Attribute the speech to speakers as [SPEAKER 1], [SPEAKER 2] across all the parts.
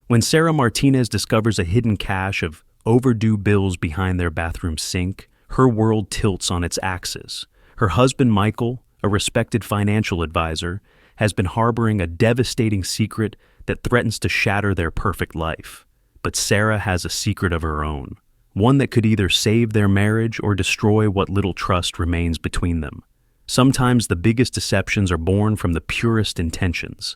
[SPEAKER 1] When Sarah Martinez discovers a hidden cache of overdue bills behind their bathroom sink, her world tilts on its axis. Her husband, Michael, a respected financial advisor, has been harboring a devastating secret that threatens to shatter their perfect life. But Sarah has a secret of her own, one that could either save their marriage or destroy what little trust remains between them. Sometimes the biggest deceptions are born from the purest intentions.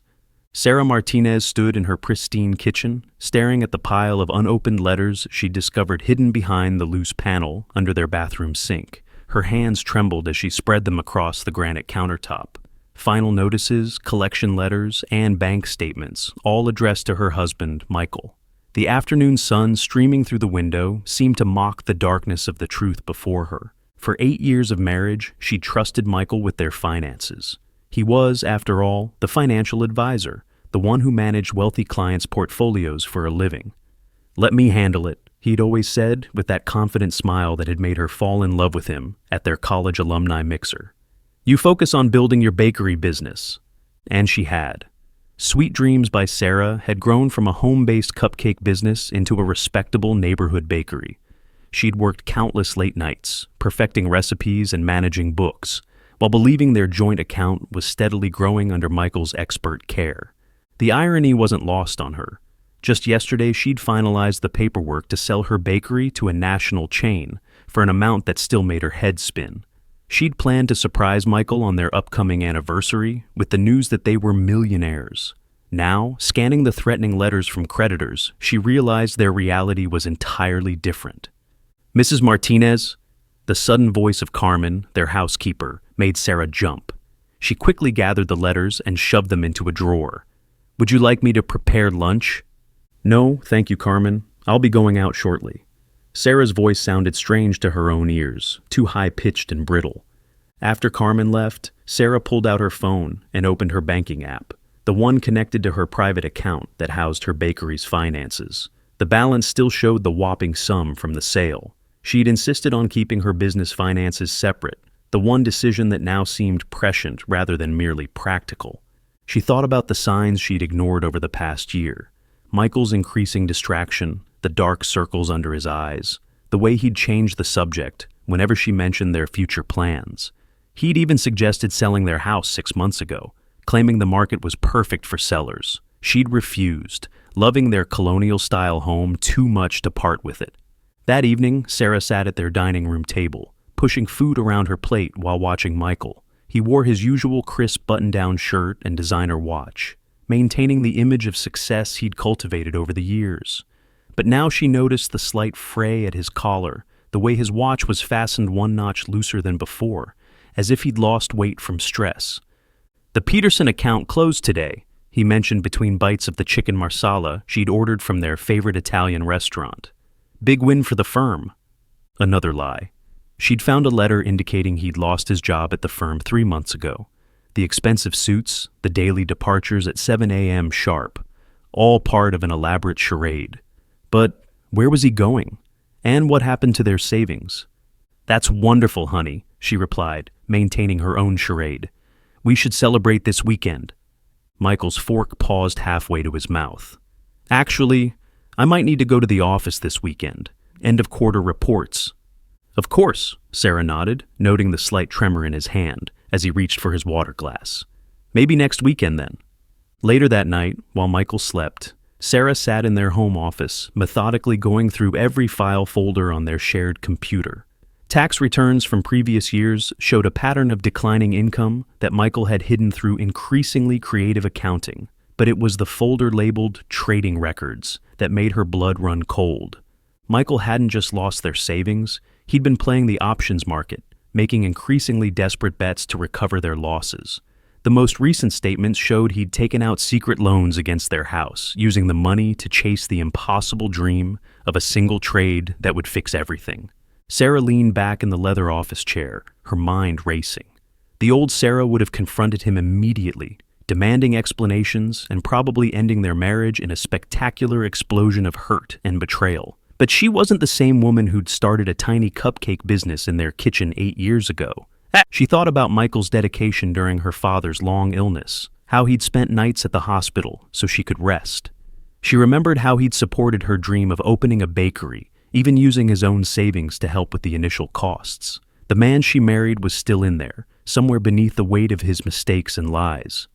[SPEAKER 1] Sarah Martinez stood in her pristine kitchen, staring at the pile of unopened letters she discovered hidden behind the loose panel under their bathroom sink. Her hands trembled as she spread them across the granite countertop. Final notices, collection letters, and bank statements, all addressed to her husband, Michael. The afternoon sun streaming through the window seemed to mock the darkness of the truth before her. For 8 years of marriage, she trusted Michael with their finances. He was, after all, the financial advisor, the one who managed wealthy clients' portfolios for a living. "Let me handle it," he'd always said, with that confident smile that had made her fall in love with him at their college alumni mixer. "You focus on building your bakery business." And she had. Sweet Dreams by Sarah had grown from a home-based cupcake business into a respectable neighborhood bakery. She'd worked countless late nights, perfecting recipes and managing books, while believing their joint account was steadily growing under Michael's expert care. The irony wasn't lost on her. Just yesterday, she'd finalized the paperwork to sell her bakery to a national chain for an amount that still made her head spin. She'd planned to surprise Michael on their upcoming anniversary with the news that they were millionaires. Now, scanning the threatening letters from creditors, she realized their reality was entirely different. "Mrs. Martinez," the sudden voice of Carmen, their housekeeper, made Sarah jump. She quickly gathered the letters and shoved them into a drawer. "Would you like me to prepare lunch?" "No, thank you, Carmen. I'll be going out shortly." Sarah's voice sounded strange to her own ears, too high-pitched and brittle. After Carmen left, Sarah pulled out her phone and opened her banking app, the one connected to her private account that housed her bakery's finances. The balance still showed the whopping sum from the sale. She'd insisted on keeping her business finances separate, the one decision that now seemed prescient rather than merely practical. She thought about the signs she'd ignored over the past year. Michael's increasing distraction, the dark circles under his eyes, the way he'd changed the subject whenever she mentioned their future plans. He'd even suggested selling their house 6 months ago, claiming the market was perfect for sellers. She'd refused, loving their colonial-style home too much to part with it. That evening, Sarah sat at their dining room table, pushing food around her plate while watching Michael. He wore his usual crisp button-down shirt and designer watch, maintaining the image of success he'd cultivated over the years. But now she noticed the slight fray at his collar, the way his watch was fastened one notch looser than before, as if he'd lost weight from stress. "The Peterson account closed today," he mentioned between bites of the chicken marsala she'd ordered from their favorite Italian restaurant. "Big win for the firm." Another lie. She'd found a letter indicating he'd lost his job at the firm 3 months ago. The expensive suits, the daily departures at 7 a.m. sharp, all part of an elaborate charade. But where was he going? And what happened to their savings? "That's wonderful, honey," she replied, maintaining her own charade. "We should celebrate this weekend." Michael's fork paused halfway to his mouth. "Actually, I might need to go to the office this weekend. End of quarter reports." "Of course," Sarah nodded, noting the slight tremor in his hand as he reached for his water glass. "Maybe next weekend then." Later that night, while Michael slept, Sarah sat in their home office, methodically going through every file folder on their shared computer. Tax returns from previous years showed a pattern of declining income that Michael had hidden through increasingly creative accounting, but it was the folder labeled trading records that made her blood run cold. Michael hadn't just lost their savings, he'd been playing the options market, making increasingly desperate bets to recover their losses. The most recent statements showed he'd taken out secret loans against their house, using the money to chase the impossible dream of a single trade that would fix everything. Sarah leaned back in the leather office chair, her mind racing. The old Sarah would have confronted him immediately, demanding explanations and probably ending their marriage in a spectacular explosion of hurt and betrayal. But she wasn't the same woman who'd started a tiny cupcake business in their kitchen 8 years ago. She thought about Michael's dedication during her father's long illness, how he'd spent nights at the hospital so she could rest. She remembered how he'd supported her dream of opening a bakery, even using his own savings to help with the initial costs. The man she married was still in there, somewhere beneath the weight of his mistakes and lies.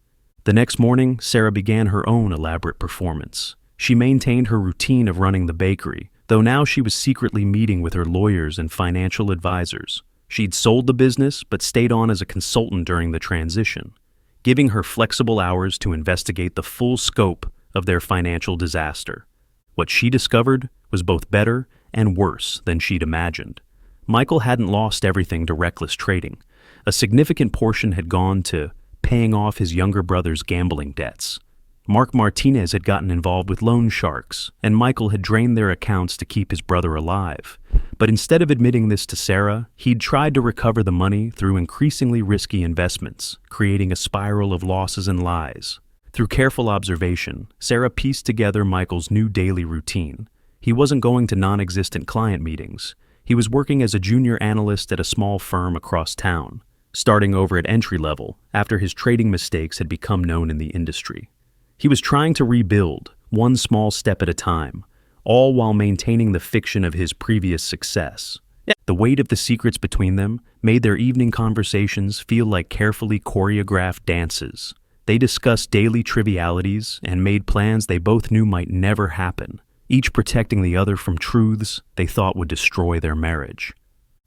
[SPEAKER 1] The next morning, Sarah began her own elaborate performance. She maintained her routine of running the bakery, though now she was secretly meeting with her lawyers and financial advisors. She'd sold the business, but stayed on as a consultant during the transition, giving her flexible hours to investigate the full scope of their financial disaster. What she discovered was both better and worse than she'd imagined. Michael hadn't lost everything to reckless trading. A significant portion had gone to paying off his younger brother's gambling debts. Mark Martinez had gotten involved with loan sharks, and Michael had drained their accounts to keep his brother alive. But instead of admitting this to Sarah, he'd tried to recover the money through increasingly risky investments, creating a spiral of losses and lies. Through careful observation, Sarah pieced together Michael's new daily routine. He wasn't going to non-existent client meetings. He was working as a junior analyst at a small firm across town, starting over at entry level after his trading mistakes had become known in the industry. He was trying to rebuild, one small step at a time, all while maintaining the fiction of his previous success. The weight of the secrets between them made their evening conversations feel like carefully choreographed dances. They discussed daily trivialities and made plans they both knew might never happen, each protecting the other from truths they thought would destroy their marriage.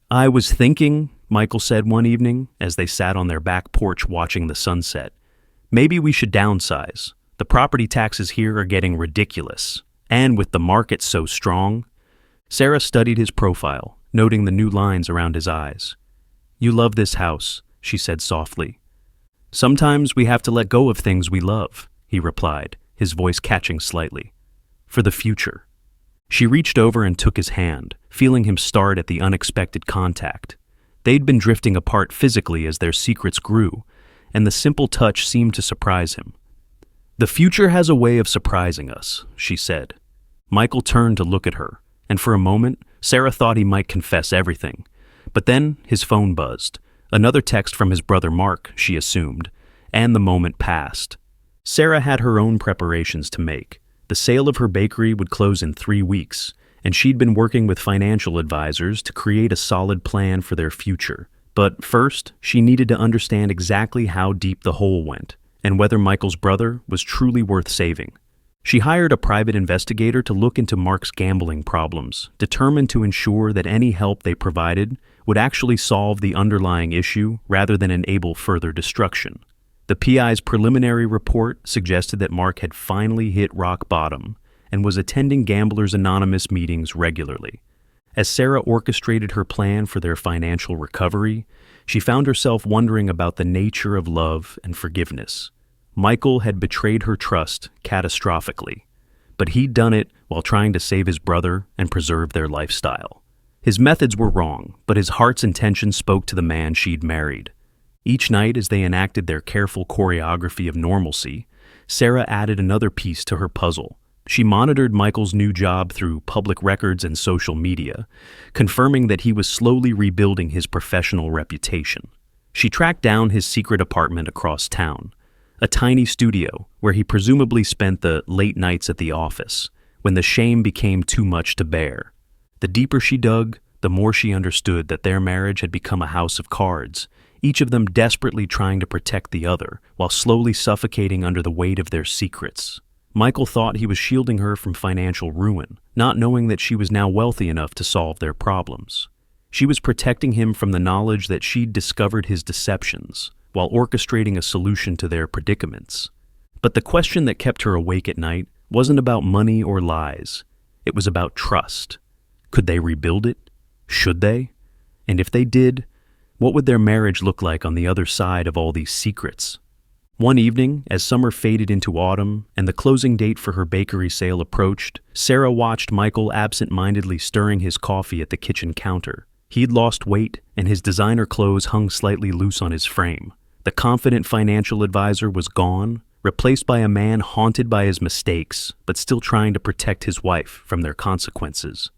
[SPEAKER 1] "I was thinking," Michael said one evening as they sat on their back porch watching the sunset, "maybe we should downsize. The property taxes here are getting ridiculous. And with the market so strong." Sarah studied his profile, noting the new lines around his eyes. "You love this house," she said softly. "Sometimes we have to let go of things we love," he replied, his voice catching slightly. "For the future." She reached over and took his hand, feeling him start at the unexpected contact. They'd been drifting apart physically as their secrets grew, and the simple touch seemed to surprise him. "The future has a way of surprising us," she said. Michael turned to look at her, and for a moment, Sarah thought he might confess everything. But then his phone buzzed. Another text from his brother Mark, she assumed, and the moment passed. Sarah had her own preparations to make. The sale of her bakery would close in 3 weeks, and she'd been working with financial advisors to create a solid plan for their future. But first, she needed to understand exactly how deep the hole went, and whether Michael's brother was truly worth saving. She hired a private investigator to look into Mark's gambling problems, determined to ensure that any help they provided would actually solve the underlying issue rather than enable further destruction. The PI's preliminary report suggested that Mark had finally hit rock bottom and was attending Gamblers Anonymous meetings regularly. As Sarah orchestrated her plan for their financial recovery, she found herself wondering about the nature of love and forgiveness. Michael had betrayed her trust catastrophically, but he'd done it while trying to save his brother and preserve their lifestyle. His methods were wrong, but his heart's intention spoke to the man she'd married. Each night, as they enacted their careful choreography of normalcy, Sarah added another piece to her puzzle. She monitored Michael's new job through public records and social media, confirming that he was slowly rebuilding his professional reputation. She tracked down his secret apartment across town, a tiny studio where he presumably spent the late nights at the office, when the shame became too much to bear. The deeper she dug, the more she understood that their marriage had become a house of cards, each of them desperately trying to protect the other, while slowly suffocating under the weight of their secrets. Michael thought he was shielding her from financial ruin, not knowing that she was now wealthy enough to solve their problems. She was protecting him from the knowledge that she'd discovered his deceptions, while orchestrating a solution to their predicaments. But the question that kept her awake at night wasn't about money or lies. It was about trust. Could they rebuild it? Should they? And if they did, what would their marriage look like on the other side of all these secrets? One evening, as summer faded into autumn and the closing date for her bakery sale approached, Sarah watched Michael absent-mindedly stirring his coffee at the kitchen counter. He'd lost weight, and his designer clothes hung slightly loose on his frame. The confident financial advisor was gone, replaced by a man haunted by his mistakes, but still trying to protect his wife from their consequences.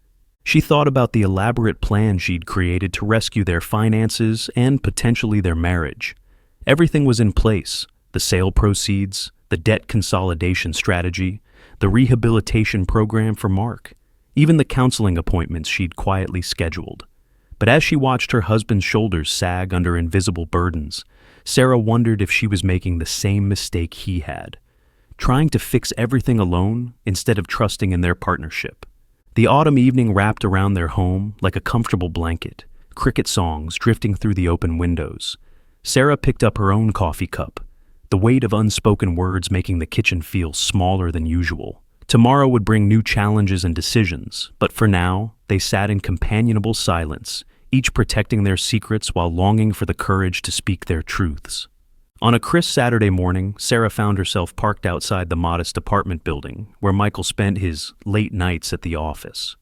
[SPEAKER 1] She thought about the elaborate plan she'd created to rescue their finances and potentially their marriage. Everything was in place: the sale proceeds, the debt consolidation strategy, the the rehabilitation program for Mark, even the counseling appointments she'd quietly scheduled. But as she watched her husband's shoulders sag under invisible burdens, Sarah wondered if she was making the same mistake he had, trying to fix everything alone instead of trusting in their partnership. The autumn evening wrapped around their home like a comfortable blanket, cricket songs drifting through the open windows. Sarah picked up her own coffee cup, the weight of unspoken words making the kitchen feel smaller than usual. Tomorrow would bring new challenges and decisions, but for now, they sat in companionable silence, each protecting their secrets while longing for the courage to speak their truths. On a crisp Saturday morning, Sarah found herself parked outside the modest apartment building where Michael spent his late nights at the office.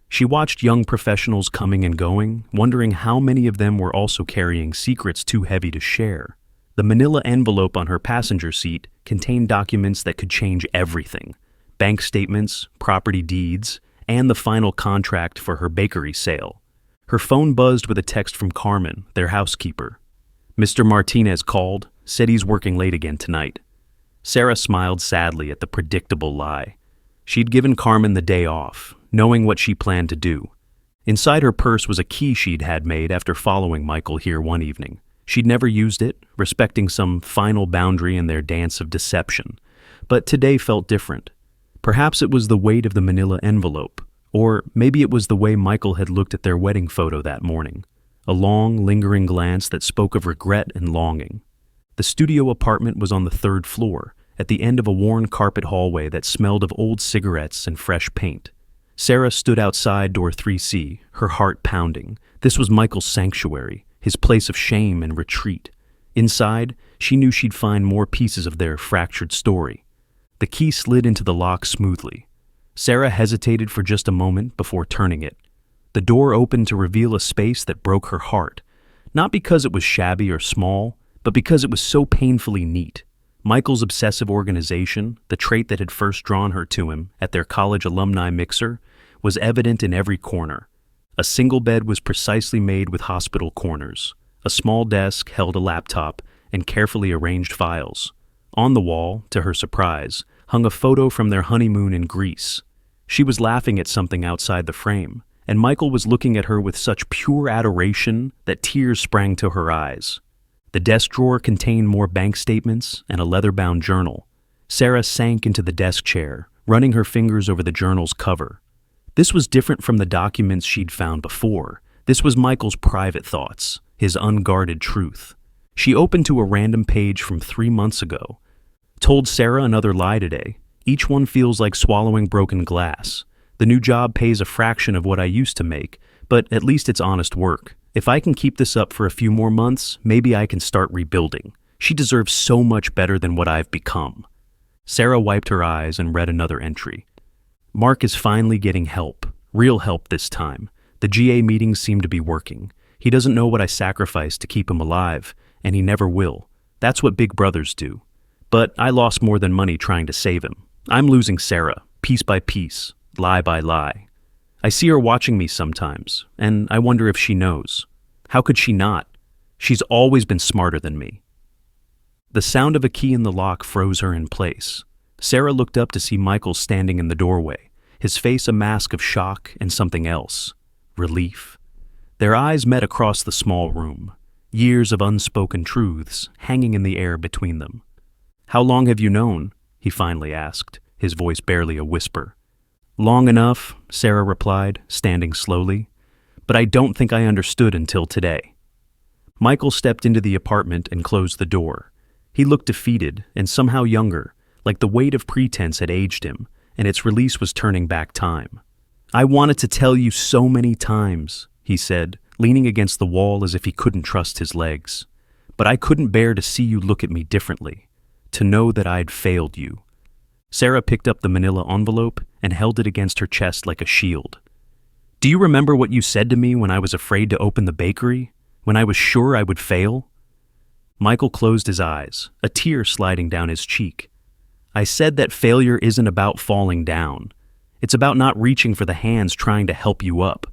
[SPEAKER 1] She watched young professionals coming and going, wondering how many of them were also carrying secrets too heavy to share. The manila envelope on her passenger seat contained documents that could change everything: bank statements, property deeds, and the final contract for her bakery sale. Her phone buzzed with a text from Carmen, their housekeeper. Mr. Martinez called, said he's working late again tonight. Sarah smiled sadly at the predictable lie. She'd given Carmen the day off, knowing what she planned to do. Inside her purse was a key she'd had made after following Michael here one evening. She'd never used it, respecting some final boundary in their dance of deception. But today felt different. Perhaps it was the weight of the manila envelope, or maybe it was the way Michael had looked at their wedding photo that morning. A long, lingering glance that spoke of regret and longing. The studio apartment was on the third floor, at the end of a worn carpet hallway that smelled of old cigarettes and fresh paint. Sarah stood outside door 3C, her heart pounding. This was Michael's sanctuary, his place of shame and retreat. Inside, she knew she'd find more pieces of their fractured story. The key slid into the lock smoothly. Sarah hesitated for just a moment before turning it. The door opened to reveal a space that broke her heart, not because it was shabby or small, but because it was so painfully neat. Michael's obsessive organization, the trait that had first drawn her to him at their college alumni mixer, was evident in every corner. A single bed was precisely made with hospital corners. A small desk held a laptop and carefully arranged files. On the wall, to her surprise, hung a photo from their honeymoon in Greece. She was laughing at something outside the frame, and Michael was looking at her with such pure adoration that tears sprang to her eyes. The desk drawer contained more bank statements and a leather-bound journal. Sarah sank into the desk chair, running her fingers over the journal's cover. This was different from the documents she'd found before. This was Michael's private thoughts, his unguarded truth. She opened to a random page from 3 months ago. Told Sarah another lie today. Each one feels like swallowing broken glass. The new job pays a fraction of what I used to make, but at least it's honest work. If I can keep this up for a few more months, maybe I can start rebuilding. She deserves so much better than what I've become. Sarah wiped her eyes and read another entry. Mark is finally getting help. Real help this time. The GA meetings seem to be working. He doesn't know what I sacrificed to keep him alive, and he never will. That's what big brothers do. But I lost more than money trying to save him. I'm losing Sarah, piece by piece, lie by lie. I see her watching me sometimes, and I wonder if she knows. How could she not? She's always been smarter than me. The sound of a key in the lock froze her in place. Sarah looked up to see Michael standing in the doorway, his face a mask of shock and something else, relief. Their eyes met across the small room, years of unspoken truths hanging in the air between them. "How long have you known?" he finally asked, his voice barely a whisper. "Long enough," Sarah replied, standing slowly. "But I don't think I understood until today." Michael stepped into the apartment and closed the door. He looked defeated and somehow younger, like the weight of pretense had aged him, and its release was turning back time. "I wanted to tell you so many times," he said, leaning against the wall as if he couldn't trust his legs. "But I couldn't bear to see you look at me differently, to know that I'd failed you." Sarah picked up the manila envelope and held it against her chest like a shield. "Do you remember what you said to me when I was afraid to open the bakery? When I was sure I would fail?" Michael closed his eyes, a tear sliding down his cheek. "I said that failure isn't about falling down. It's about not reaching for the hands trying to help you up."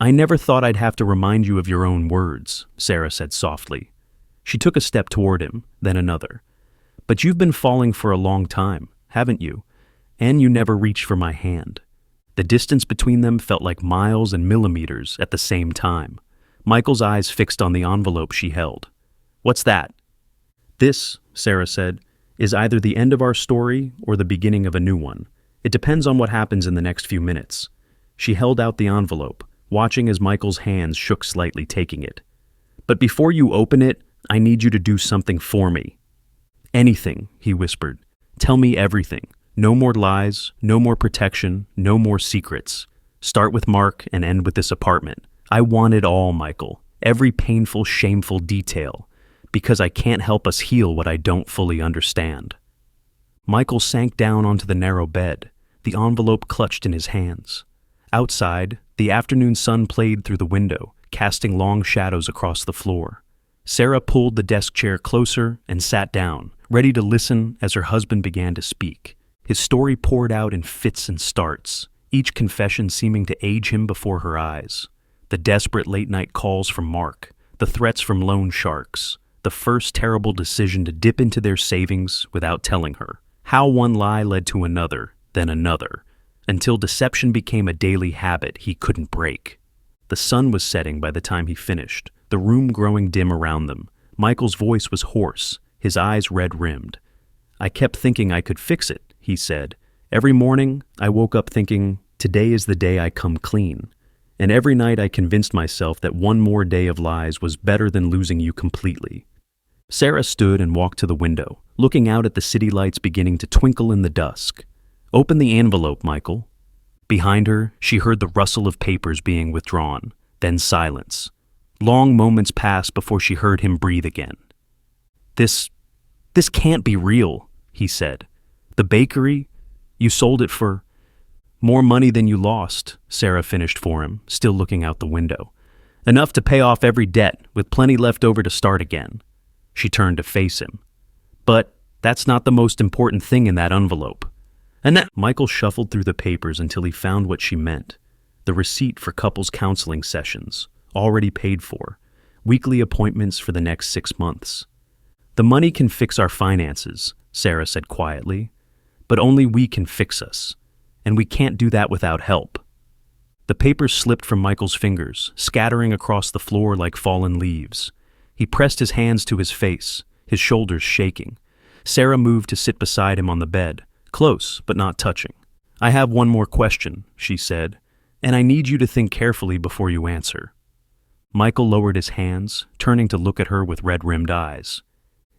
[SPEAKER 1] "I never thought I'd have to remind you of your own words," Sarah said softly. She took a step toward him, then another. "But you've been falling for a long time, haven't you? and you never reached for my hand." The distance between them felt like miles and millimeters at the same time. Michael's eyes fixed on the envelope she held. "What's that?" "This," Sarah said, "is either the end of our story or the beginning of a new one. It depends on what happens in the next few minutes." She held out the envelope, watching as Michael's hands shook slightly, taking it. "But before you open it, I need you to do something for me." "Anything," he whispered. "Tell me everything. No more lies, no more protection, no more secrets. Start with Mark and end with this apartment. I want it all, Michael. Every painful, shameful detail. Because I can't help us heal what I don't fully understand." Michael sank down onto the narrow bed, the envelope clutched in his hands. Outside, the afternoon sun played through the window, casting long shadows across the floor. Sarah pulled the desk chair closer and sat down, ready to listen as her husband began to speak. His story poured out in fits and starts, each confession seeming to age him before her eyes. The desperate late-night calls from Mark, the threats from loan sharks, the first terrible decision to dip into their savings without telling her. How one lie led to another, then another, until deception became a daily habit he couldn't break. The sun was setting by the time he finished, the room growing dim around them. Michael's voice was hoarse, his eyes red-rimmed. "I kept thinking I could fix it," he said. "Every morning, I woke up thinking, today is the day I come clean. And every night I convinced myself that one more day of lies was better than losing you completely." Sarah stood and walked to the window, looking out at the city lights beginning to twinkle in the dusk. "Open the envelope, Michael." Behind her, she heard the rustle of papers being withdrawn, then silence. Long moments passed before she heard him breathe again. This can't be real," he said. "The bakery? You sold it for—" "More money than you lost," Sarah finished for him, still looking out the window. "Enough to pay off every debt, with plenty left over to start again." She turned to face him. "But that's not the most important thing in that envelope." And that Michael shuffled through the papers until he found what she meant. The receipt for couples counseling sessions, already paid for, weekly appointments for the next 6 months. "The money can fix our finances," Sarah said quietly, "but only we can fix us, and we can't do that without help." The papers slipped from Michael's fingers, scattering across the floor like fallen leaves. He pressed his hands to his face, his shoulders shaking. Sarah moved to sit beside him on the bed, close but not touching. "I have one more question," she said, "and I need you to think carefully before you answer." Michael lowered his hands, turning to look at her with red-rimmed eyes.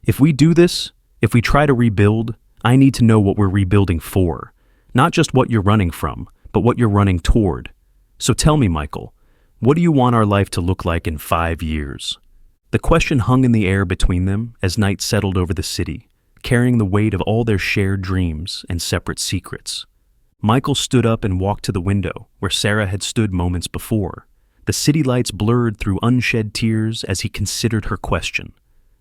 [SPEAKER 1] "If we do this, if we try to rebuild, I need to know what we're rebuilding for. Not just what you're running from, but what you're running toward. So tell me, Michael, what do you want our life to look like in 5 years?" The question hung in the air between them as night settled over the city, carrying the weight of all their shared dreams and separate secrets. Michael stood up and walked to the window, where Sarah had stood moments before. The city lights blurred through unshed tears as he considered her question.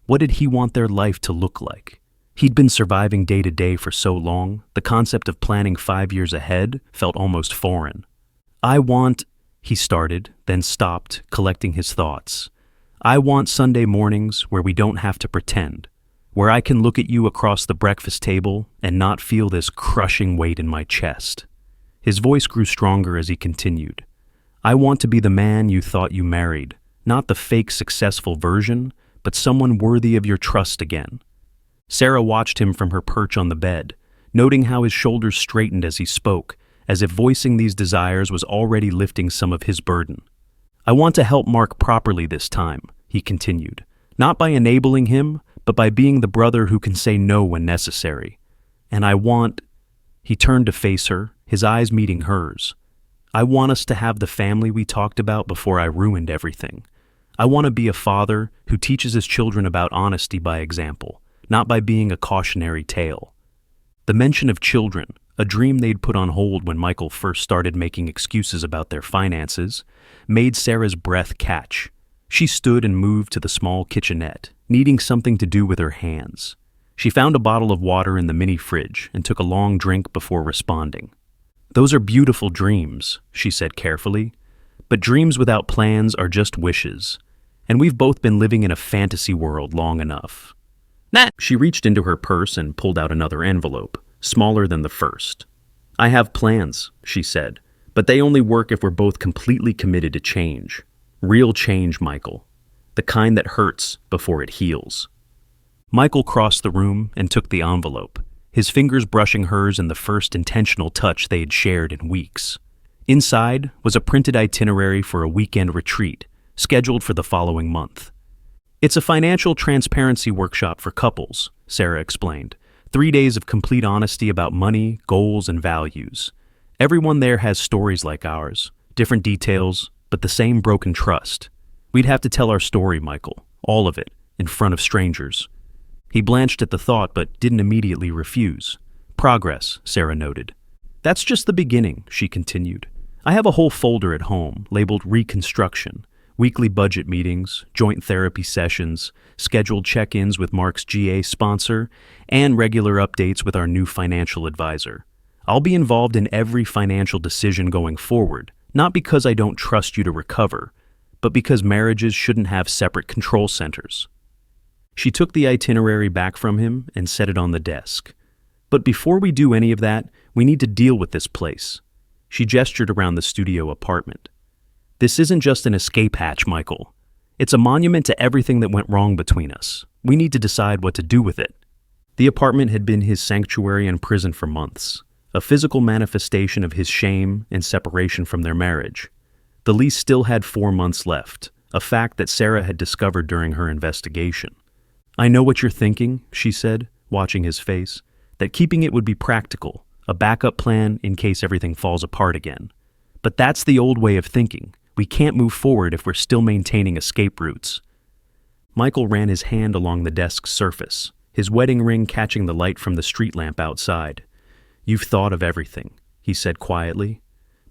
[SPEAKER 1] What did he want their life to look like? He'd been surviving day to day for so long, the concept of planning 5 years ahead felt almost foreign. "I want," he started, then stopped, collecting his thoughts. "I want Sunday mornings where we don't have to pretend, where I can look at you across the breakfast table and not feel this crushing weight in my chest." His voice grew stronger as he continued. "I want to be the man you thought you married, not the fake successful version, but someone worthy of your trust again." Sarah watched him from her perch on the bed, noting how his shoulders straightened as he spoke, as if voicing these desires was already lifting some of his burden. "I want to help Mark properly this time," he continued, "not by enabling him, but by being the brother who can say no when necessary. And I want—" He turned to face her, his eyes meeting hers. "I want us to have the family we talked about before I ruined everything. I want to be a father who teaches his children about honesty by example, not by being a cautionary tale." The mention of children, a dream they'd put on hold when Michael first started making excuses about their finances, made Sarah's breath catch. She stood and moved to the small kitchenette, needing something to do with her hands. She found a bottle of water in the mini fridge and took a long drink before responding. "Those are beautiful dreams," she said carefully, "but dreams without plans are just wishes, and we've both been living in a fantasy world long enough." Nah. She reached into her purse and pulled out another envelope, smaller than the first. I have plans, she said, but they only work if we're both completely committed to change. Real change, Michael. The kind that hurts before it heals. Michael crossed the room and took the envelope, his fingers brushing hers in the first intentional touch they had shared in weeks. Inside was a printed itinerary for a weekend retreat, scheduled for the following month. It's a financial transparency workshop for couples, Sarah explained. 3 days of complete honesty about money, goals, and values. Everyone there has stories like ours, different details, but the same broken trust. We'd have to tell our story, Michael, all of it, in front of strangers. He blanched at the thought but didn't immediately refuse. Progress, Sarah noted. That's just the beginning, she continued. I have a whole folder at home labeled Reconstruction, weekly budget meetings, joint therapy sessions, scheduled check-ins with Mark's GA sponsor, and regular updates with our new financial advisor. I'll be involved in every financial decision going forward, not because I don't trust you to recover, but because marriages shouldn't have separate control centers. She took the itinerary back from him and set it on the desk. But before we do any of that, we need to deal with this place. She gestured around the studio apartment. This isn't just an escape hatch, Michael. It's a monument to everything that went wrong between us. We need to decide what to do with it. The apartment had been his sanctuary and prison for months, a physical manifestation of his shame and separation from their marriage. The lease still had 4 months left, a fact that Sarah had discovered during her investigation. I know what you're thinking, she said, watching his face, that keeping it would be practical, a backup plan in case everything falls apart again. But that's the old way of thinking. We can't move forward if we're still maintaining escape routes. Michael ran his hand along the desk's surface, his wedding ring catching the light from the street lamp outside. You've thought of everything, he said quietly.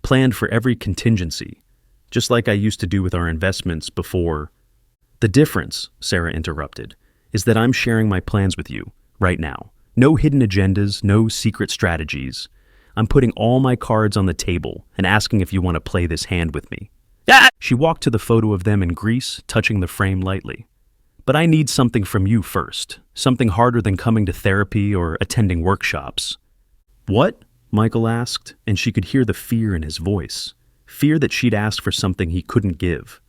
[SPEAKER 1] Planned for every contingency, just like I used to do with our investments before. The difference, Sarah interrupted, is that I'm sharing my plans with you, right now. No hidden agendas, no secret strategies. I'm putting all my cards on the table and asking if you want to play this hand with me. She walked to the photo of them in Greece, touching the frame lightly. But I need something from you first, something harder than coming to therapy or attending workshops. What? Michael asked, and she could hear the fear in his voice. Fear that she'd asked for something he couldn't give.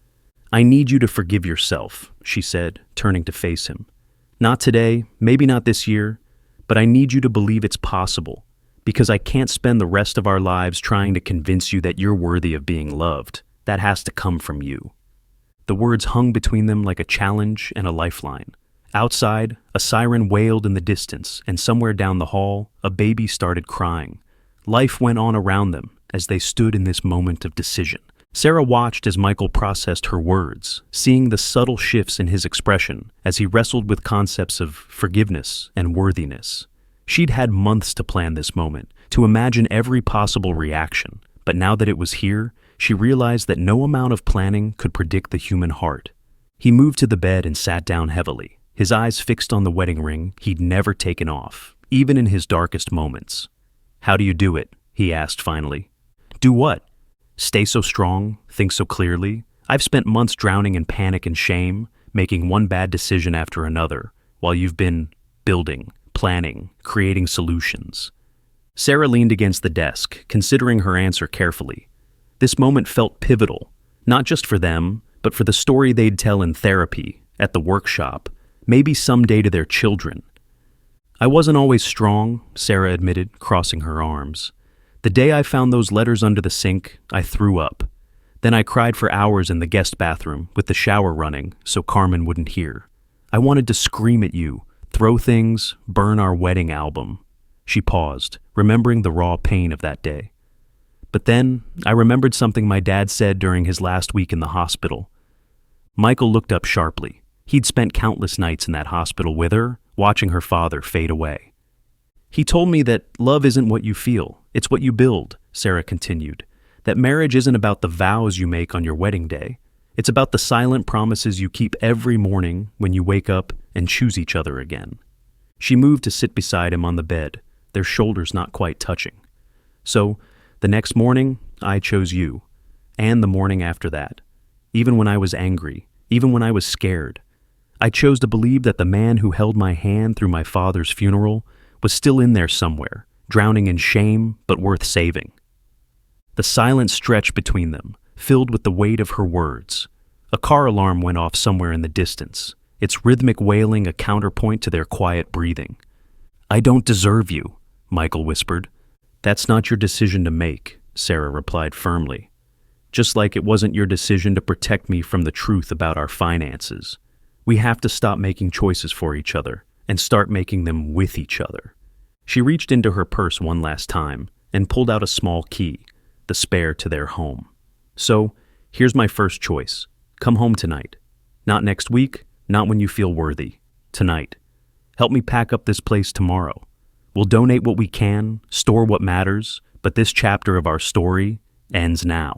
[SPEAKER 1] I need you to forgive yourself, she said, turning to face him. Not today, maybe not this year, but I need you to believe it's possible, because I can't spend the rest of our lives trying to convince you that you're worthy of being loved. That has to come from you. The words hung between them like a challenge and a lifeline. Outside, a siren wailed in the distance, and somewhere down the hall, a baby started crying. Life went on around them as they stood in this moment of decision. Sarah watched as Michael processed her words, seeing the subtle shifts in his expression as he wrestled with concepts of forgiveness and worthiness. She'd had months to plan this moment, to imagine every possible reaction, but now that it was here, she realized that no amount of planning could predict the human heart. He moved to the bed and sat down heavily, his eyes fixed on the wedding ring he'd never taken off, even in his darkest moments. How do you do it? He asked finally. Do what? Stay so strong, think so clearly. I've spent months drowning in panic and shame, making one bad decision after another, while you've been building, planning, creating solutions. Sarah leaned against the desk, considering her answer carefully. This moment felt pivotal, not just for them, but for the story they'd tell in therapy, at the workshop, maybe someday to their children. I wasn't always strong, Sarah admitted, crossing her arms. The day I found those letters under the sink, I threw up. Then I cried for hours in the guest bathroom with the shower running so Carmen wouldn't hear. I wanted to scream at you, throw things, burn our wedding album. She paused, remembering the raw pain of that day. But then, I remembered something my dad said during his last week in the hospital. Michael looked up sharply. He'd spent countless nights in that hospital with her, watching her father fade away. He told me that love isn't what you feel, it's what you build, Sarah continued. That marriage isn't about the vows you make on your wedding day. It's about the silent promises you keep every morning when you wake up and choose each other again. She moved to sit beside him on the bed, their shoulders not quite touching. So, the next morning, I chose you, and the morning after that. Even when I was angry, even when I was scared, I chose to believe that the man who held my hand through my father's funeral was still in there somewhere, drowning in shame but worth saving. The silence stretched between them, filled with the weight of her words. A car alarm went off somewhere in the distance, its rhythmic wailing a counterpoint to their quiet breathing. "I don't deserve you," Michael whispered. "That's not your decision to make," Sarah replied firmly. "Just like it wasn't your decision to protect me from the truth about our finances. We have to stop making choices for each other and start making them with each other." She reached into her purse one last time and pulled out a small key, the spare to their home. "So, here's my first choice. Come home tonight. Not next week, not when you feel worthy. Tonight. Help me pack up this place tomorrow. We'll donate what we can, store what matters, but this chapter of our story ends now."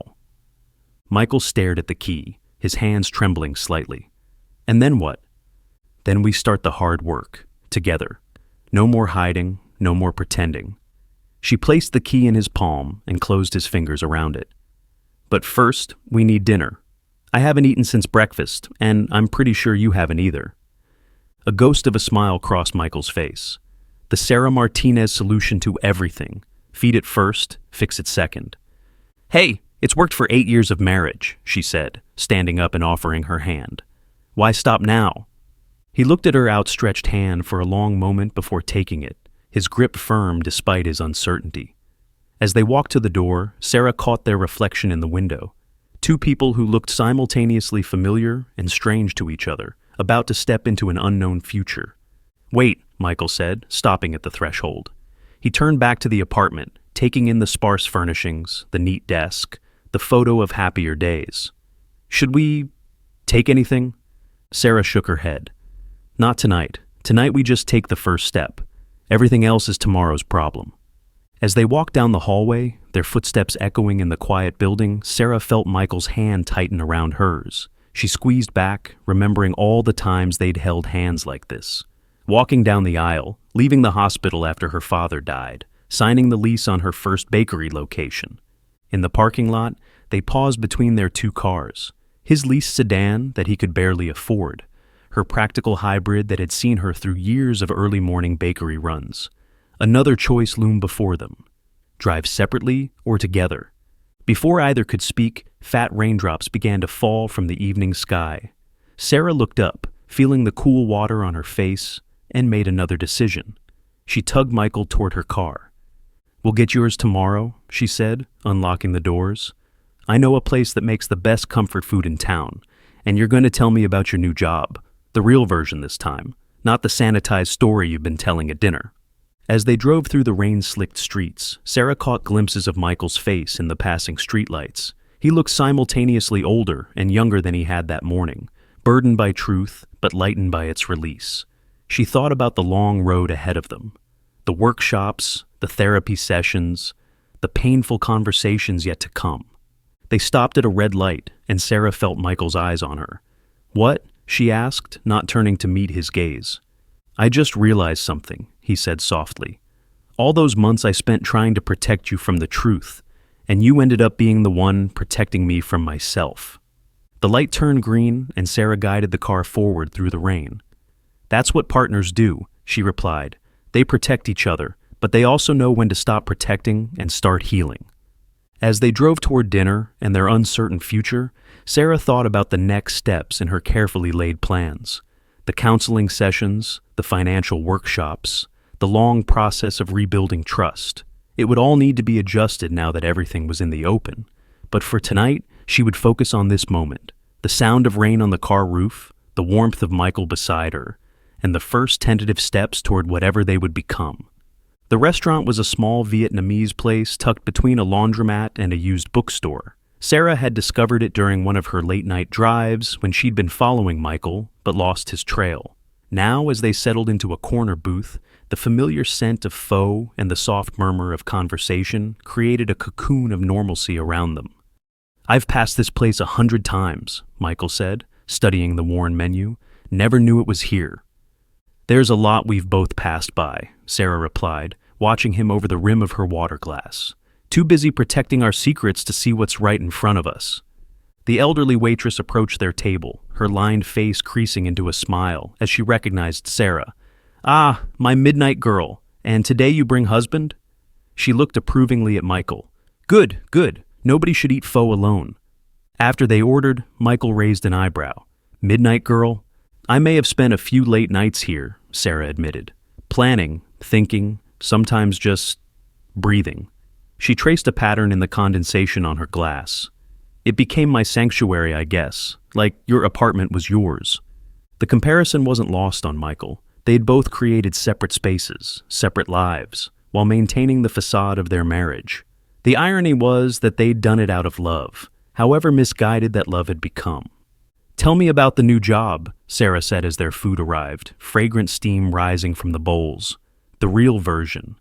[SPEAKER 1] Michael stared at the key, his hands trembling slightly. "And then what?" "Then we start the hard work, together. No more hiding, no more pretending." She placed the key in his palm and closed his fingers around it. "But first, we need dinner. I haven't eaten since breakfast, and I'm pretty sure you haven't either." A ghost of a smile crossed Michael's face. The Sarah Martinez solution to everything. Feed it first, fix it second. "Hey, it's worked for 8 years of marriage," she said, standing up and offering her hand. "Why stop now?" He looked at her outstretched hand for a long moment before taking it, his grip firm despite his uncertainty. As they walked to the door, Sarah caught their reflection in the window. Two people who looked simultaneously familiar and strange to each other, about to step into an unknown future. "Wait," Michael said, stopping at the threshold. He turned back to the apartment, taking in the sparse furnishings, the neat desk, the photo of happier days. "Should we take anything?" Sarah shook her head. "Not tonight. Tonight we just take the first step. Everything else is tomorrow's problem." As they walked down the hallway, their footsteps echoing in the quiet building, Sarah felt Michael's hand tighten around hers. She squeezed back, remembering all the times they'd held hands like this. Walking down the aisle, leaving the hospital after her father died, signing the lease on her first bakery location. In the parking lot, they paused between their two cars. His leased sedan that he could barely afford, her practical hybrid that had seen her through years of early morning bakery runs. Another choice loomed before them. Drive separately or together. Before either could speak, fat raindrops began to fall from the evening sky. Sarah looked up, feeling the cool water on her face, and made another decision. She tugged Michael toward her car. "We'll get yours tomorrow," she said, unlocking the doors. "I know a place that makes the best comfort food in town, and you're going to tell me about your new job. The real version this time, not the sanitized story you've been telling at dinner." As they drove through the rain-slicked streets, Sarah caught glimpses of Michael's face in the passing streetlights. He looked simultaneously older and younger than he had that morning, burdened by truth, but lightened by its release. She thought about the long road ahead of them. The workshops, the therapy sessions, the painful conversations yet to come. They stopped at a red light, and Sarah felt Michael's eyes on her. "What?" she asked, not turning to meet his gaze. "I just realized something," he said softly. "All those months I spent trying to protect you from the truth, and you ended up being the one protecting me from myself." The light turned green, and Sarah guided the car forward through the rain. "That's what partners do," she replied. "They protect each other, but they also know when to stop protecting and start healing." As they drove toward dinner and their uncertain future, Sarah thought about the next steps in her carefully laid plans. The counseling sessions, the financial workshops, the long process of rebuilding trust. It would all need to be adjusted now that everything was in the open. But for tonight, she would focus on this moment, the sound of rain on the car roof, the warmth of Michael beside her, and the first tentative steps toward whatever they would become. The restaurant was a small Vietnamese place tucked between a laundromat and a used bookstore. Sarah had discovered it during one of her late-night drives when she'd been following Michael, but lost his trail. Now, as they settled into a corner booth, the familiar scent of pho and the soft murmur of conversation created a cocoon of normalcy around them. "I've passed this place 100 times, Michael said, studying the worn menu. "Never knew it was here." "There's a lot we've both passed by," Sarah replied, watching him over the rim of her water glass. "Too busy protecting our secrets to see what's right in front of us." The elderly waitress approached their table, her lined face creasing into a smile as she recognized Sarah. "Ah, my midnight girl. And today you bring husband?" She looked approvingly at Michael. Good, good. Nobody should eat pho alone. After they ordered, Michael raised an eyebrow. Midnight girl? I may have spent a few late nights here, Sarah admitted. Planning, thinking, sometimes just breathing. She traced a pattern in the condensation on her glass. It became my sanctuary, I guess, like your apartment was yours. The comparison wasn't lost on Michael. They'd both created separate spaces, separate lives, while maintaining the facade of their marriage. The irony was that they'd done it out of love, however misguided that love had become. Tell me about the new job, Sarah said as their food arrived, fragrant steam rising from the bowls. The real version.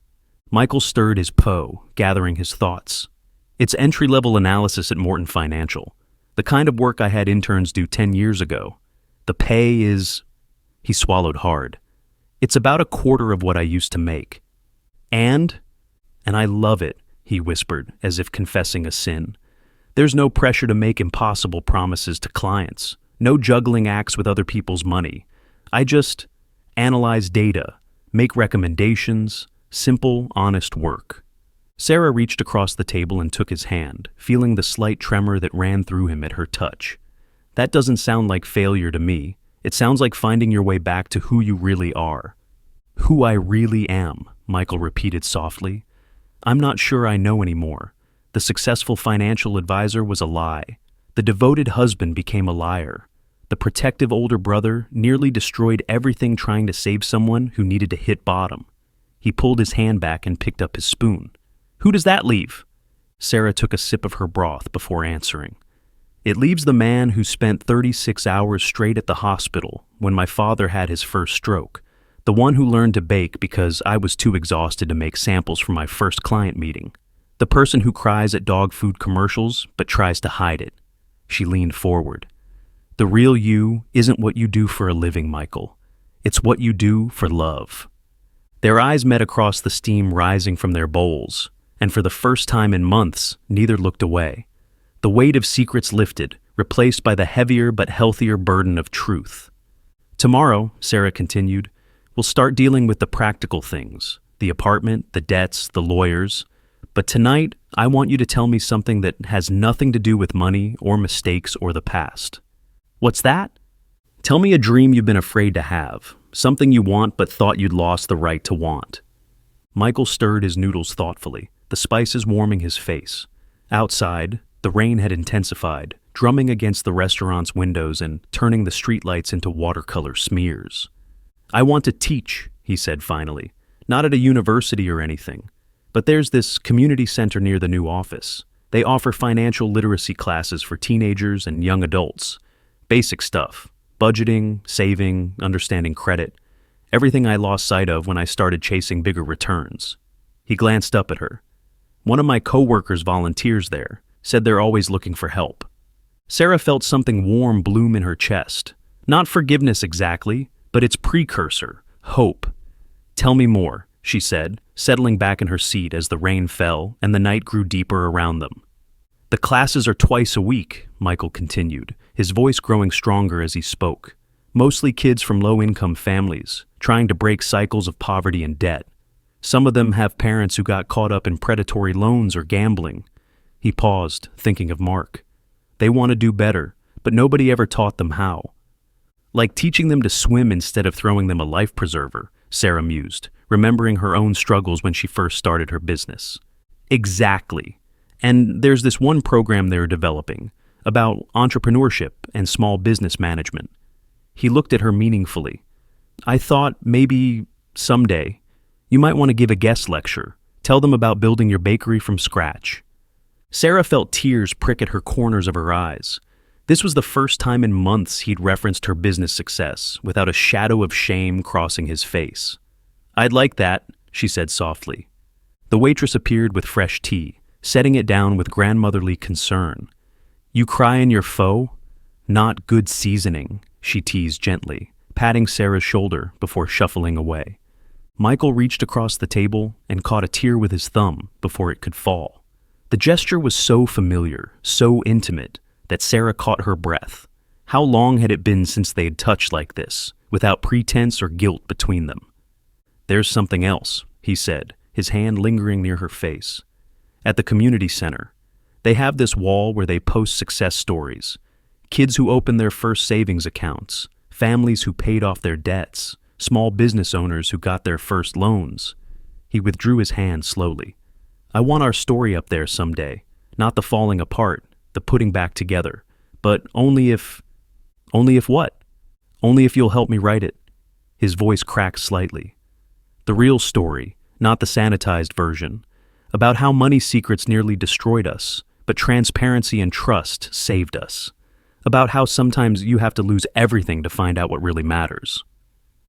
[SPEAKER 1] Michael stirred his po, gathering his thoughts. It's entry-level analysis at Morton Financial. The kind of work I had interns do 10 years ago. The pay is... He swallowed hard. It's about a quarter of what I used to make. And I love it, he whispered, as if confessing a sin. There's no pressure to make impossible promises to clients. No juggling acts with other people's money. I just analyze data, make recommendations, simple, honest work. Sarah reached across the table and took his hand, feeling the slight tremor that ran through him at her touch. That doesn't sound like failure to me. It sounds like finding your way back to who you really are. Who I really am, Michael repeated softly. I'm not sure I know anymore. The successful financial advisor was a lie. The devoted husband became a liar. The protective older brother nearly destroyed everything trying to save someone who needed to hit bottom. He pulled his hand back and picked up his spoon. Who does that leave? Sarah took a sip of her broth before answering. It leaves the man who spent 36 hours straight at the hospital when my father had his first stroke. The one who learned to bake because I was too exhausted to make samples for my first client meeting. The person who cries at dog food commercials but tries to hide it. She leaned forward. The real you isn't what you do for a living, Michael. It's what you do for love. Their eyes met across the steam rising from their bowls, and for the first time in months, neither looked away. The weight of secrets lifted, replaced by the heavier but healthier burden of truth. Tomorrow, Sarah continued, we'll start dealing with the practical things, the apartment, the debts, the lawyers. But tonight, I want you to tell me something that has nothing to do with money or mistakes or the past. What's that? Tell me a dream you've been afraid to have, something you want but thought you'd lost the right to want. Michael stirred his noodles thoughtfully, the spices warming his face. Outside, the rain had intensified, drumming against the restaurant's windows and turning the streetlights into watercolor smears. I want to teach, he said finally, not at a university or anything. But there's this community center near the new office. They offer financial literacy classes for teenagers and young adults. Basic stuff. Budgeting, saving, understanding credit. Everything I lost sight of when I started chasing bigger returns. He glanced up at her. One of my coworkers volunteers there, said they're always looking for help. Sarah felt something warm bloom in her chest. Not forgiveness exactly, but its precursor, hope. Tell me more, she said, settling back in her seat as the rain fell and the night grew deeper around them. The classes are twice a week, Michael continued, his voice growing stronger as he spoke. Mostly kids from low-income families, trying to break cycles of poverty and debt. Some of them have parents who got caught up in predatory loans or gambling. He paused, thinking of Mark. They want to do better, but nobody ever taught them how. Like teaching them to swim instead of throwing them a life preserver, Sarah mused, remembering her own struggles when she first started her business. Exactly. And there's this one program they're developing about entrepreneurship and small business management. He looked at her meaningfully. I thought maybe someday you might want to give a guest lecture. Tell them about building your bakery from scratch. Sarah felt tears prick at her corners of her eyes. This was the first time in months he'd referenced her business success without a shadow of shame crossing his face. I'd like that, she said softly. The waitress appeared with fresh tea, setting it down with grandmotherly concern. You cry in your pho? Not good seasoning, she teased gently, patting Sarah's shoulder before shuffling away. Michael reached across the table and caught a tear with his thumb before it could fall. The gesture was so familiar, so intimate, that Sarah caught her breath. How long had it been since they had touched like this, without pretense or guilt between them? There's something else, he said, his hand lingering near her face. At the community center, they have this wall where they post success stories. Kids who opened their first savings accounts, families who paid off their debts, small business owners who got their first loans. He withdrew his hand slowly. I want our story up there someday, not the falling apart, the putting back together, but only if what? Only if you'll help me write it. His voice cracked slightly. The real story, not the sanitized version, about how money secrets nearly destroyed us, but transparency and trust saved us. About how sometimes you have to lose everything to find out what really matters.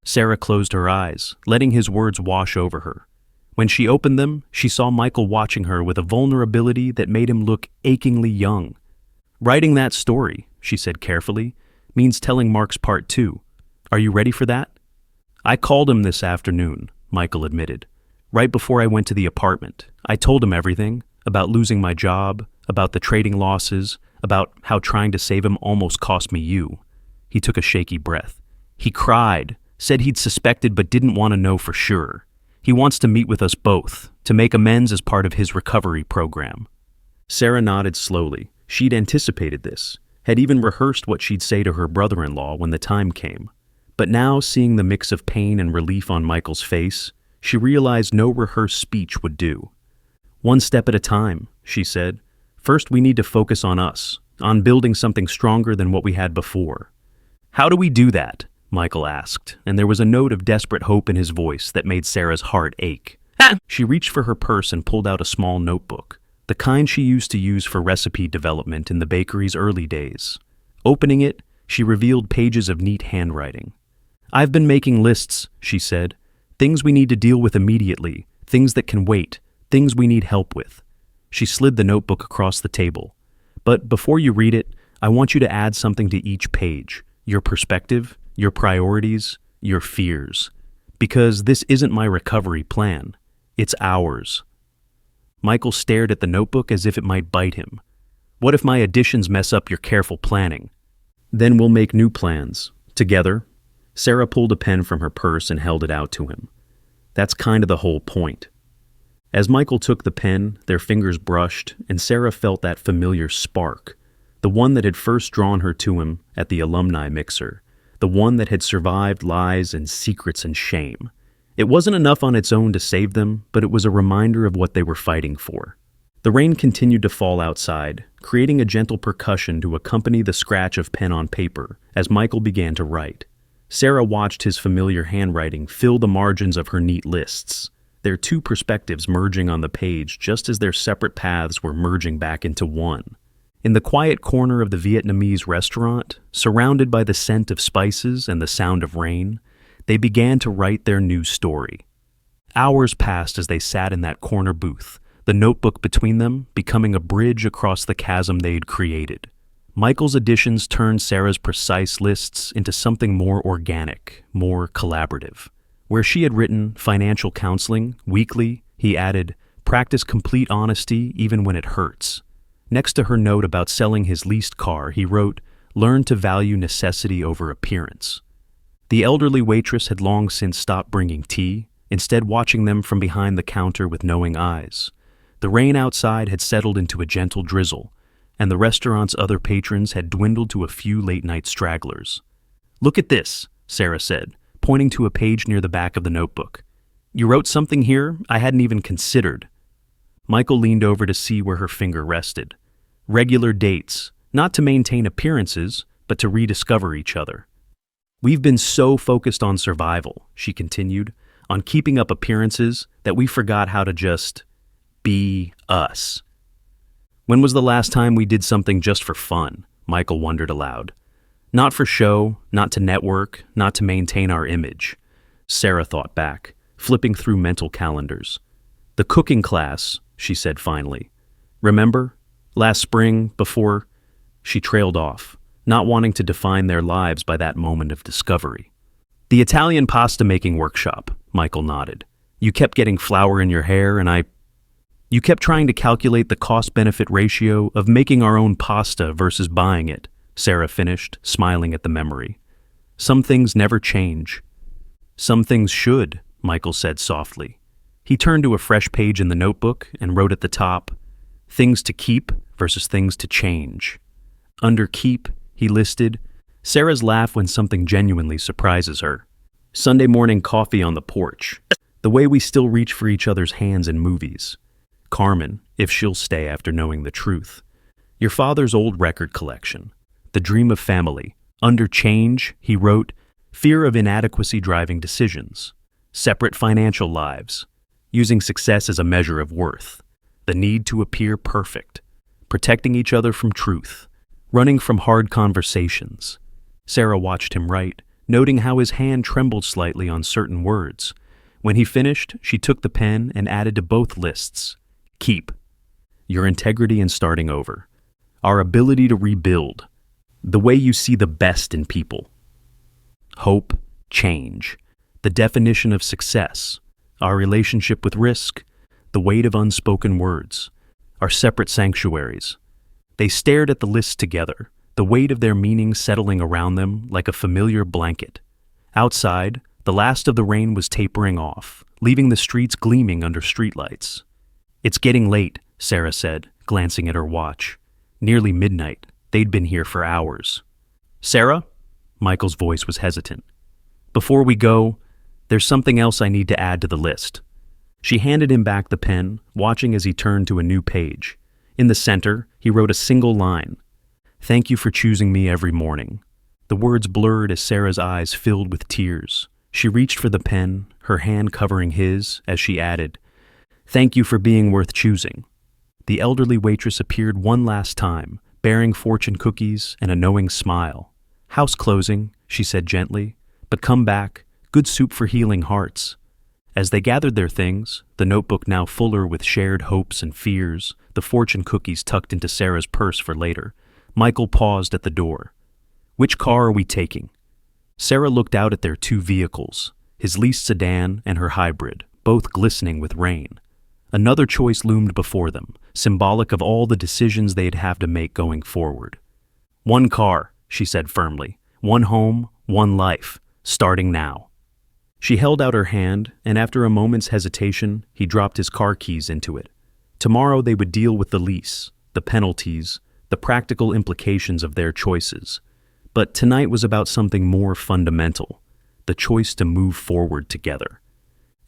[SPEAKER 1] Sarah closed her eyes, letting his words wash over her. When she opened them, she saw Michael watching her with a vulnerability that made him look achingly young. Writing that story, she said carefully, means telling Mark's part too. Are you ready for that? I called him this afternoon, Michael admitted. Right before I went to the apartment, I told him everything, about losing my job, about the trading losses, about how trying to save him almost cost me you. He took a shaky breath. He cried, said he'd suspected but didn't want to know for sure. He wants to meet with us both, to make amends as part of his recovery program. Sarah nodded slowly. She'd anticipated this, had even rehearsed what she'd say to her brother-in-law when the time came. But now, seeing the mix of pain and relief on Michael's face, she realized no rehearsed speech would do. One step at a time, she said. First, we need to focus on us, on building something stronger than what we had before. How do we do that? Michael asked, and there was a note of desperate hope in his voice that made Sarah's heart ache. She reached for her purse and pulled out a small notebook, the kind she used to use for recipe development in the bakery's early days. Opening it, she revealed pages of neat handwriting. I've been making lists, she said. Things we need to deal with immediately, things that can wait, things we need help with. She slid the notebook across the table. But before you read it, I want you to add something to each page. Your perspective, your priorities, your fears. Because this isn't my recovery plan. It's ours. Michael stared at the notebook as if it might bite him. What if my additions mess up your careful planning? Then we'll make new plans. Together. Sarah pulled a pen from her purse and held it out to him. That's kind of the whole point. As Michael took the pen, their fingers brushed, and Sarah felt that familiar spark, the one that had first drawn her to him at the alumni mixer, the one that had survived lies and secrets and shame. It wasn't enough on its own to save them, but it was a reminder of what they were fighting for. The rain continued to fall outside, creating a gentle percussion to accompany the scratch of pen on paper as Michael began to write. Sarah watched his familiar handwriting fill the margins of her neat lists, their two perspectives merging on the page just as their separate paths were merging back into one. In the quiet corner of the Vietnamese restaurant, surrounded by the scent of spices and the sound of rain, they began to write their new story. Hours passed as they sat in that corner booth, the notebook between them becoming a bridge across the chasm they'd created. Michael's additions turned Sarah's precise lists into something more organic, more collaborative. Where she had written financial counseling weekly, he added, practice complete honesty even when it hurts. Next to her note about selling his leased car, he wrote, learn to value necessity over appearance. The elderly waitress had long since stopped bringing tea, instead watching them from behind the counter with knowing eyes. The rain outside had settled into a gentle drizzle, and the restaurant's other patrons had dwindled to a few late-night stragglers. Look at this, Sarah said, pointing to a page near the back of the notebook. You wrote something here I hadn't even considered. Michael leaned over to see where her finger rested. Regular dates, not to maintain appearances, but to rediscover each other. We've been so focused on survival, she continued, on keeping up appearances that we forgot how to just be us. When was the last time we did something just for fun? Michael wondered aloud. Not for show, not to network, not to maintain our image. Sarah thought back, flipping through mental calendars. The cooking class, she said finally. Remember? Last spring, before... She trailed off, not wanting to define their lives by that moment of discovery. The Italian pasta-making workshop, Michael nodded. You kept getting flour in your hair, and You kept trying to calculate the cost-benefit ratio of making our own pasta versus buying it, Sarah finished, smiling at the memory. Some things never change. Some things should, Michael said softly. He turned to a fresh page in the notebook and wrote at the top, "Things to keep versus things to change." Under keep, he listed, Sarah's laugh when something genuinely surprises her. Sunday morning coffee on the porch. The way we still reach for each other's hands in movies. Carmen, if she'll stay after knowing the truth. Your father's old record collection. The dream of family. Under change, he wrote, fear of inadequacy driving decisions. Separate financial lives. Using success as a measure of worth. The need to appear perfect. Protecting each other from truth. Running from hard conversations. Sarah watched him write, noting how his hand trembled slightly on certain words. When he finished, she took the pen and added to both lists. Keep. Your integrity in starting over. Our ability to rebuild. The way you see the best in people. Hope, change. The definition of success. Our relationship with risk. The weight of unspoken words. Our separate sanctuaries. They stared at the list together, the weight of their meaning settling around them like a familiar blanket. Outside, the last of the rain was tapering off, leaving the streets gleaming under streetlights. It's getting late, Sarah said, glancing at her watch. Nearly midnight. They'd been here for hours. Sarah? Michael's voice was hesitant. Before we go, there's something else I need to add to the list. She handed him back the pen, watching as he turned to a new page. In the center, he wrote a single line. Thank you for choosing me every morning. The words blurred as Sarah's eyes filled with tears. She reached for the pen, her hand covering his, as she added, Thank you for being worth choosing. The elderly waitress appeared one last time, bearing fortune cookies and a knowing smile. House closing, she said gently, but come back, good soup for healing hearts. As they gathered their things, the notebook now fuller with shared hopes and fears, the fortune cookies tucked into Sarah's purse for later, Michael paused at the door. Which car are we taking? Sarah looked out at their two vehicles, his leased sedan and her hybrid, both glistening with rain. Another choice loomed before them, symbolic of all the decisions they'd have to make going forward. One car, she said firmly. One home, one life, starting now. She held out her hand, and after a moment's hesitation, he dropped his car keys into it. Tomorrow they would deal with the lease, the penalties, the practical implications of their choices. But tonight was about something more fundamental, the choice to move forward together.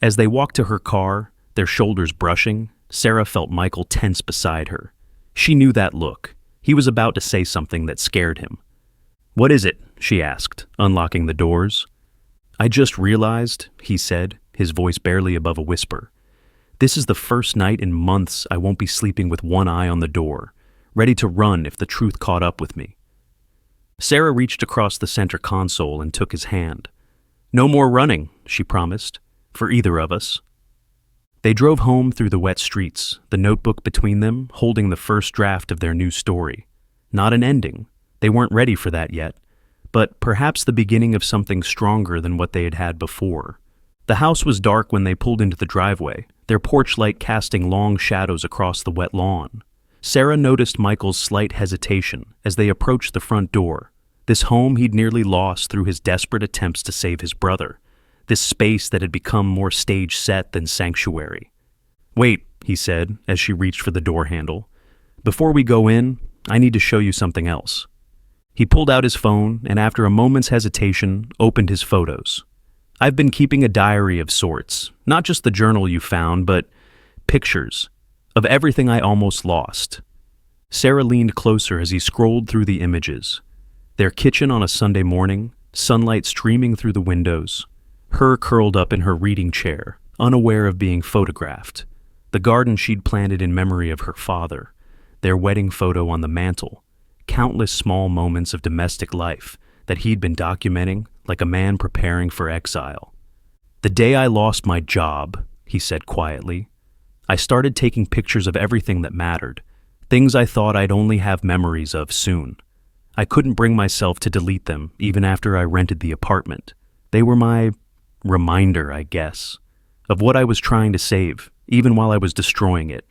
[SPEAKER 1] As they walked to her car, their shoulders brushing, Sarah felt Michael tense beside her. She knew that look. He was about to say something that scared him. What is it? She asked, unlocking the doors. I just realized, he said, his voice barely above a whisper. This is the first night in months I won't be sleeping with one eye on the door, ready to run if the truth caught up with me. Sarah reached across the center console and took his hand. No more running, she promised, for either of us. They drove home through the wet streets, the notebook between them holding the first draft of their new story. Not an ending. They weren't ready for that yet, but perhaps the beginning of something stronger than what they had had before. The house was dark when they pulled into the driveway, their porch light casting long shadows across the wet lawn. Sarah noticed Michael's slight hesitation as they approached the front door. This home he'd nearly lost through his desperate attempts to save his brother. This space that had become more stage set than sanctuary. Wait, he said as she reached for the door handle. Before we go in, I need to show you something else. He pulled out his phone and after a moment's hesitation, opened his photos. I've been keeping a diary of sorts, not just the journal you found, but pictures of everything I almost lost. Sarah leaned closer as he scrolled through the images. Their kitchen on a Sunday morning, sunlight streaming through the windows, her curled up in her reading chair, unaware of being photographed, the garden she'd planted in memory of her father, their wedding photo on the mantel, countless small moments of domestic life that he'd been documenting like a man preparing for exile. The day I lost my job, he said quietly, I started taking pictures of everything that mattered, things I thought I'd only have memories of soon. I couldn't bring myself to delete them even after I rented the apartment. They were my reminder, I guess, of what I was trying to save, even while I was destroying it.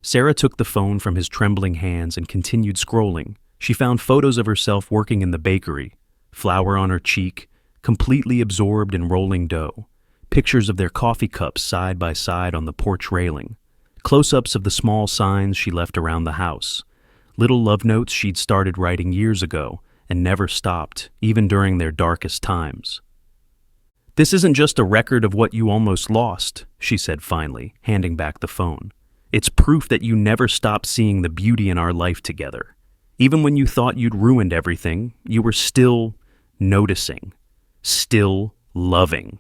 [SPEAKER 1] Sarah took the phone from his trembling hands and continued scrolling. She found photos of herself working in the bakery, flour on her cheek, completely absorbed in rolling dough, pictures of their coffee cups side by side on the porch railing, close-ups of the small signs she left around the house, little love notes she'd started writing years ago and never stopped, even during their darkest times. "This isn't just a record of what you almost lost," she said finally, handing back the phone. "It's proof that you never stopped seeing the beauty in our life together. Even when you thought you'd ruined everything, you were still noticing, still loving."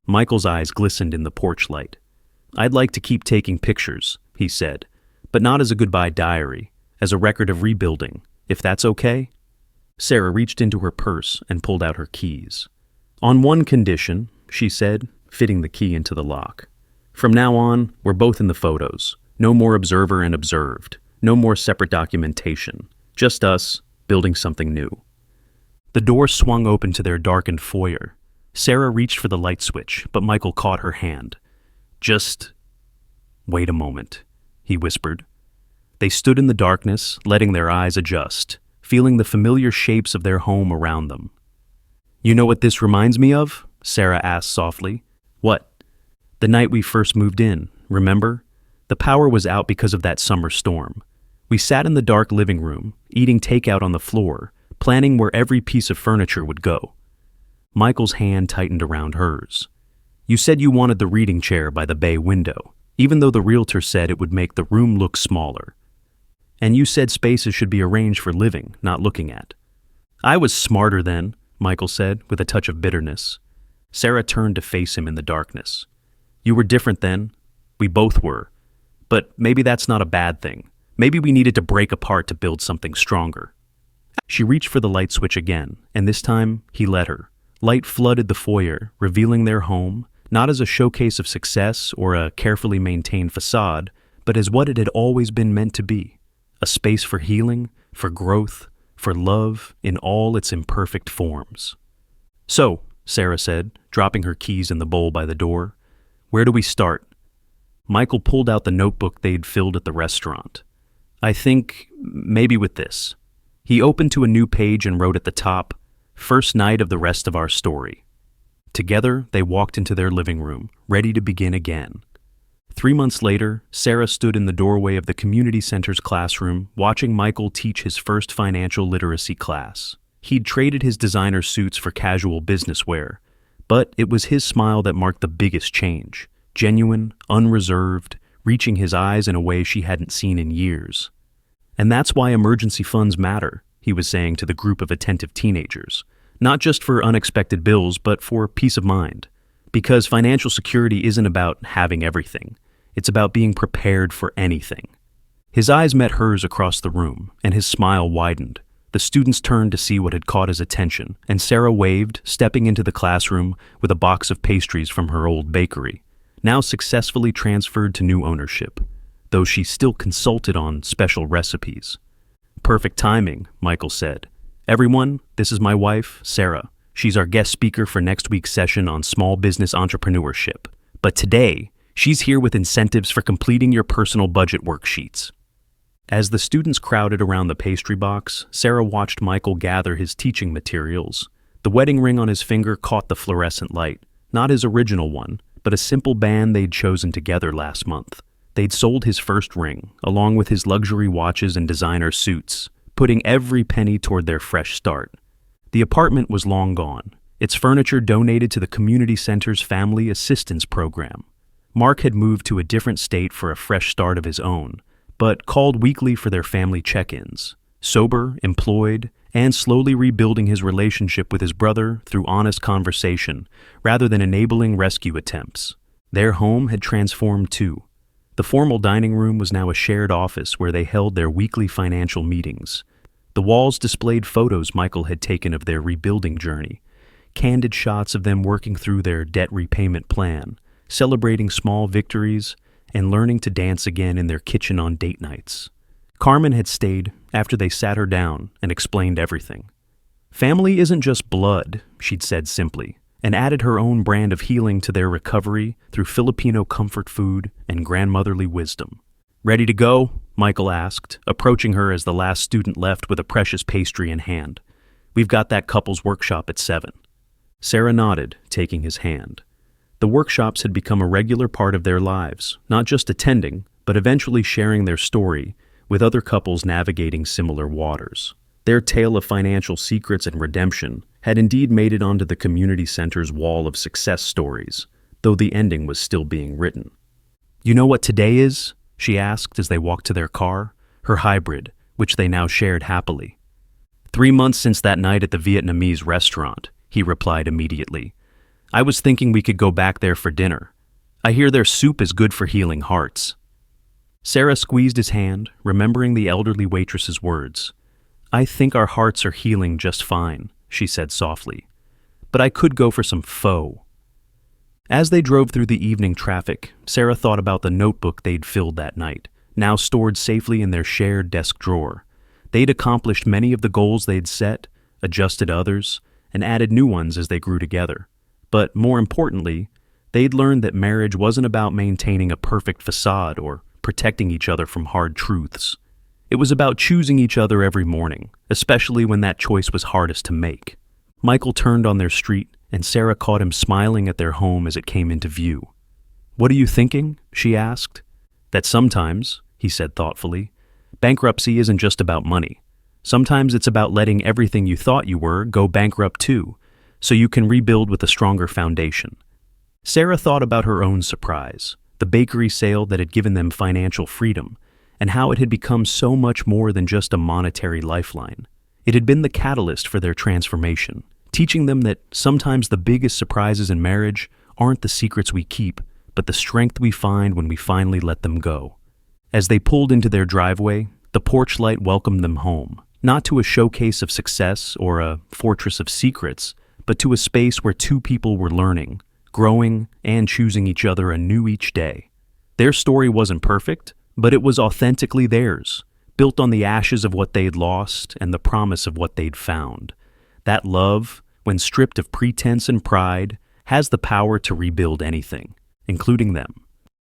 [SPEAKER 1] Michael's eyes glistened in the porch light. "I'd like to keep taking pictures," he said, "but not as a goodbye diary, as a record of rebuilding, if that's okay." Sarah reached into her purse and pulled out her keys. "On one condition," she said, fitting the key into the lock. "From now on, we're both in the photos. No more observer and observed. No more separate documentation. Just us, building something new." The door swung open to their darkened foyer. Sarah reached for the light switch, but Michael caught her hand. "Just wait a moment," he whispered. They stood in the darkness, letting their eyes adjust, feeling the familiar shapes of their home around them. "You know what this reminds me of?" Sarah asked softly. "What?" "The night we first moved in, remember? The power was out because of that summer storm. We sat in the dark living room, eating takeout on the floor, planning where every piece of furniture would go." Michael's hand tightened around hers. "You said you wanted the reading chair by the bay window, even though the realtor said it would make the room look smaller. And you said spaces should be arranged for living, not looking at." "I was smarter then," Michael said, with a touch of bitterness. Sarah turned to face him in the darkness. "You were different then. We both were. But maybe that's not a bad thing. Maybe we needed to break apart to build something stronger." She reached for the light switch again, and this time he let her. Light flooded the foyer, revealing their home, not as a showcase of success or a carefully maintained facade, but as what it had always been meant to be. A space for healing, for growth, for love in all its imperfect forms. "So," Sarah said, dropping her keys in the bowl by the door, "where do we start?" Michael pulled out the notebook they'd filled at the restaurant. "I think maybe with this." He opened to a new page and wrote at the top, "First night of the rest of our story." Together, they walked into their living room, ready to begin again. 3 months later, Sarah stood in the doorway of the community center's classroom, watching Michael teach his first financial literacy class. He'd traded his designer suits for casual business wear, but it was his smile that marked the biggest change. Genuine, unreserved, reaching his eyes in a way she hadn't seen in years. "And that's why emergency funds matter," he was saying to the group of attentive teenagers. "Not just for unexpected bills, but for peace of mind. Because financial security isn't about having everything. It's about being prepared for anything." His eyes met hers across the room, and his smile widened. The students turned to see what had caught his attention, and Sarah waved, stepping into the classroom with a box of pastries from her old bakery, now successfully transferred to new ownership, though she still consulted on special recipes. "Perfect timing," Michael said. "Everyone, this is my wife, Sarah. She's our guest speaker for next week's session on small business entrepreneurship. But today, she's here with incentives for completing your personal budget worksheets." As the students crowded around the pastry box, Sarah watched Michael gather his teaching materials. The wedding ring on his finger caught the fluorescent light, not his original one, but a simple band they'd chosen together last month. They'd sold his first ring, along with his luxury watches and designer suits, putting every penny toward their fresh start. The apartment was long gone, its furniture donated to the community center's family assistance program. Mark had moved to a different state for a fresh start of his own, but called weekly for their family check-ins, sober, employed, and slowly rebuilding his relationship with his brother through honest conversation rather than enabling rescue attempts. Their home had transformed too. The formal dining room was now a shared office where they held their weekly financial meetings. The walls displayed photos Michael had taken of their rebuilding journey, candid shots of them working through their debt repayment plan, celebrating small victories, and learning to dance again in their kitchen on date nights. Carmen had stayed after they sat her down and explained everything. "Family isn't just blood," she'd said simply, and added her own brand of healing to their recovery through Filipino comfort food and grandmotherly wisdom. "Ready to go?" Michael asked, approaching her as the last student left with a precious pastry in hand. "We've got that couple's workshop at 7. Sarah nodded, taking his hand. The workshops had become a regular part of their lives, not just attending, but eventually sharing their story with other couples navigating similar waters. Their tale of financial secrets and redemption had indeed made it onto the community center's wall of success stories, though the ending was still being written. "You know what today is?" she asked as they walked to their car, her hybrid, which they now shared happily. 3 months since that night at the Vietnamese restaurant, he replied immediately. "I was thinking we could go back there for dinner. I hear their soup is good for healing hearts." Sarah squeezed his hand, remembering the elderly waitress's words. "I think our hearts are healing just fine," she said softly. "But I could go for some pho." As they drove through the evening traffic, Sarah thought about the notebook they'd filled that night, now stored safely in their shared desk drawer. They'd accomplished many of the goals they'd set, adjusted others, and added new ones as they grew together. But more importantly, they'd learned that marriage wasn't about maintaining a perfect facade or protecting each other from hard truths. It was about choosing each other every morning, especially when that choice was hardest to make. Michael turned on their street, and Sarah caught him smiling at their home as it came into view. "What are you thinking?" she asked. "That sometimes," he said thoughtfully, "bankruptcy isn't just about money. Sometimes it's about letting everything you thought you were go bankrupt too, so you can rebuild with a stronger foundation." Sarah thought about her own surprise, the bakery sale that had given them financial freedom, and how it had become so much more than just a monetary lifeline. It had been the catalyst for their transformation, teaching them that sometimes the biggest surprises in marriage aren't the secrets we keep, but the strength we find when we finally let them go. As they pulled into their driveway, the porch light welcomed them home, not to a showcase of success or a fortress of secrets, but to a space where two people were learning, growing, and choosing each other anew each day. Their story wasn't perfect, but it was authentically theirs, built on the ashes of what they'd lost and the promise of what they'd found. That love, when stripped of pretense and pride, has the power to rebuild anything, including them.